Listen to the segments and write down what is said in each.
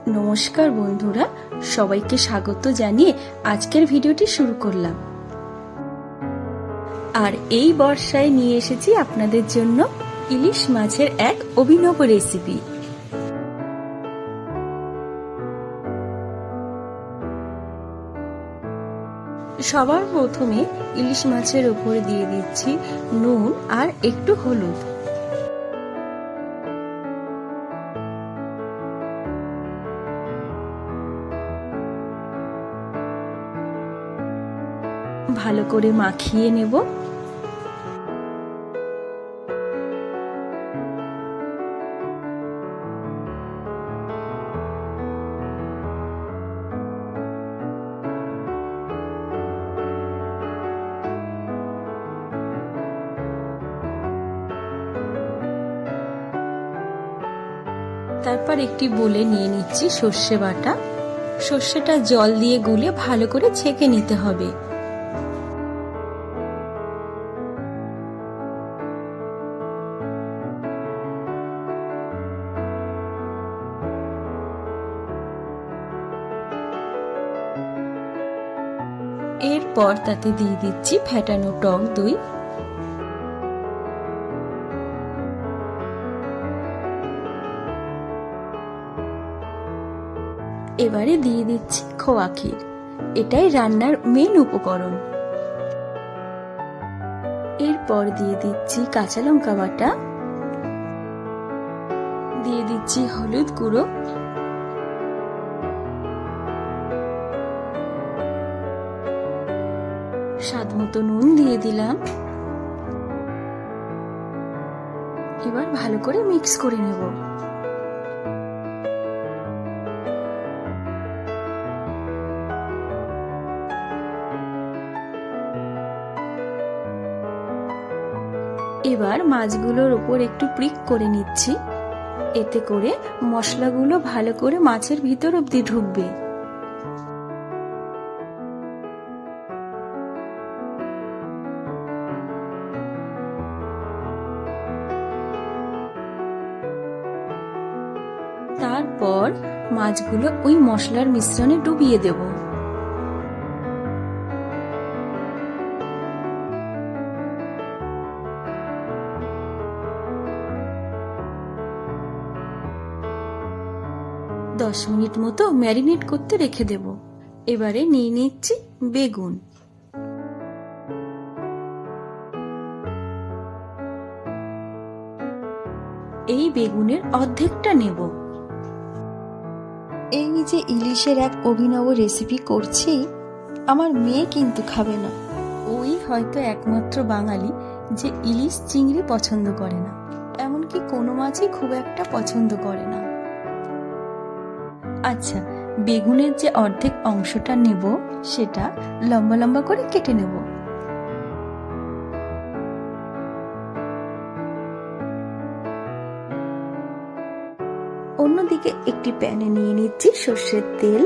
নমস্কার বন্ধুরা, সবাইকে স্বাগত জানিয়ে আজকের ভিডিওটি শুরু করলাম। আর এই বর্ষায় নিয়ে এসেছি আপনাদের জন্য ইলিশ মাছের এক অভিনব রেসিপি। সবার প্রথমে ইলিশ মাছের উপরে দিয়ে দিচ্ছি নুন আর একটু হলুদ। ভালো করে মাখিয়ে নেব। তারপর একটি বোলে নিয়ে নিচ্ছি সর্ষে বাটা। সর্ষেটা জল দিয়ে গুলে ভালো করে ছেঁকে নিতে হবে। এরপর তাতে দিয়ে দিচ্ছি ফেটানো টক দই। এবারে দিয়ে দিচ্ছি খোয়া ক্ষীর। এটাই রান্নার মেন উপকরণ। এরপর দিয়ে দিচ্ছি কাঁচা লঙ্কা বাটা, দিয়ে দিচ্ছি হলুদ গুঁড়ো, স্বাদ মতো নুন দিয়ে দিলাম। এবার ভালো করে মিক্স করে নেব। এবার মাছগুলোর উপর একটু প্রিক করে নিচ্ছি। এতে করে মশলাগুলো ভালো করে মাছের ভিতর অবধি ঢুকবে। তারপর মাছগুলো ওই মশলার মিশ্রণে ডুবিয়ে দেব। দশ মিনিট মতো ম্যারিনেট করতে রেখে দেব। এবারে নিয়ে নিচ্ছি বেগুন। এই বেগুনের অর্ধেকটা নেব। এই যে ইলিশের এক অভিনব রেসিপি করছি, আমার মেয়ে কিন্তু খাবে না। ওই হয়তো একমাত্র বাঙালি যে ইলিশ চিংড়ি পছন্দ করে না, এমনকি কোনো মাছই খুব একটা পছন্দ করে না। আচ্ছা, বেগুনের যে অর্ধেক অংশটা নেব সেটা লম্বা লম্বা করে কেটে নেব। অন্যদিকে একটি প্যানে নিয়ে নিচ্ছি সর্ষের তেল।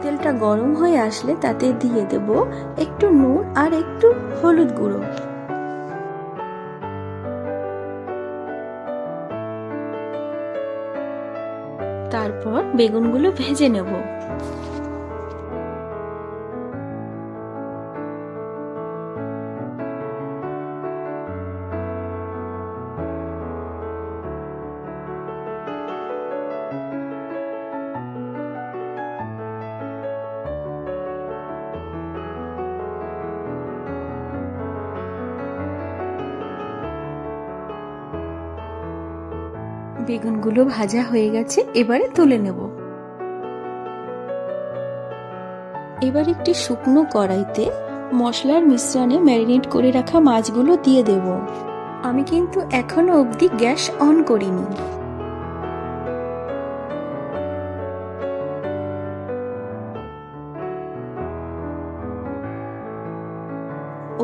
তেলটা গরম হয়ে আসলে তাতে দিয়ে দেব একটু নুন আর একটু হলুদ গুঁড়ো। তারপর বেগুনগুলো ভেজে নেব। বেগুনগুলো ভাজা হয়ে গেছে, এবারে তুলে নেব। এবার একটি শুকনো কড়াইতে মশলার মিশ্রণে ম্যারিনেট করে রাখা মাছগুলো দিয়ে দেব। আমি কিন্তু এখনো অবধি গ্যাস অন করিনি।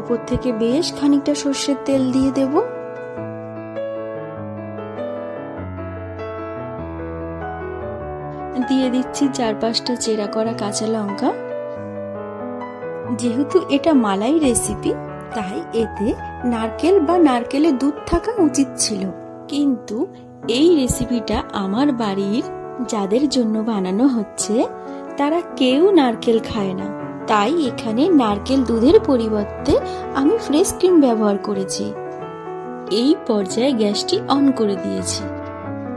উপর থেকে বেশ খানিকটা সর্ষের তেল দিয়ে দেব। দিয়ে দিচ্ছি 4-5টা চেরা করা কাঁচা লঙ্কা, যেহেতু এটা মালাই রেসিপি, তাই এতে নারকেল বা নারকেলের দুধ থাকা উচিত ছিল, কিন্তু এই রেসিপিটা আমার বাড়ির যাদের জন্য বানানো হচ্ছে তারা কেউ নারকেল খায় না, তাই এখানে নারকেল দুধের পরিবর্তে আমি ফ্রেশ ক্রিম ব্যবহার করেছি। এই পর্যায়ে গ্যাসটি অন করে দিয়েছি,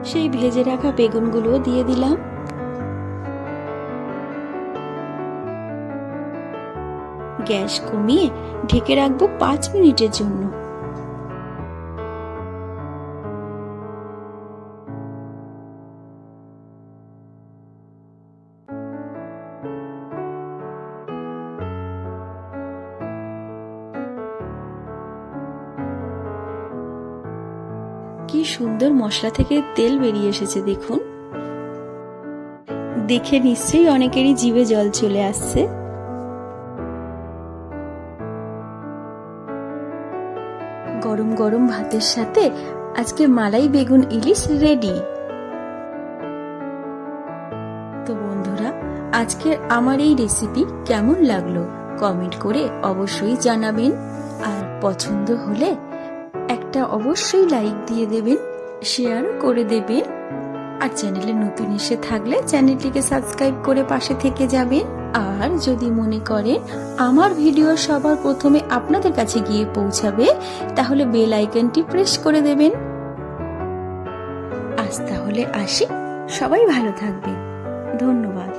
সেই ভেজে রাখা বেগুনগুলো দিয়ে দিলাম। গ্যাস কমিয়ে ঢেকে রাখবো 5 মিনিটের জন্য। কি সুন্দর মশলা থেকে তেল বেরিয়ে এসেছে দেখুন। দেখে নিশ্চয়ই অনেকেরই জিভে জল চলে আসছে। গরম গরম ভাতের সাথে আজকে মালাই বেগুন ইলিশ রেডি। তো বন্ধুরা, আজকে আমার এই রেসিপি কেমন লাগলো কমেন্ট করে অবশ্যই জানাবেন, আর পছন্দ হলে একটা অবশ্যই লাইক দিয়ে দেবেন, শেয়ার করে দেবেন, আর চ্যানেলে নতুন এসে থাকলে চ্যানেলটিকে সাবস্ক্রাইব করে পাশে থেকে যাবেন। আর যদি মনে করেন আমার ভিডিও সবার প্রথমে আপনাদের কাছে গিয়ে পৌঁছাবে, তাহলে বেল আইকনটি প্রেস করে দেবেন। আজ তাহলে আসি, সবাই ভালো থাকবেন, ধন্যবাদ।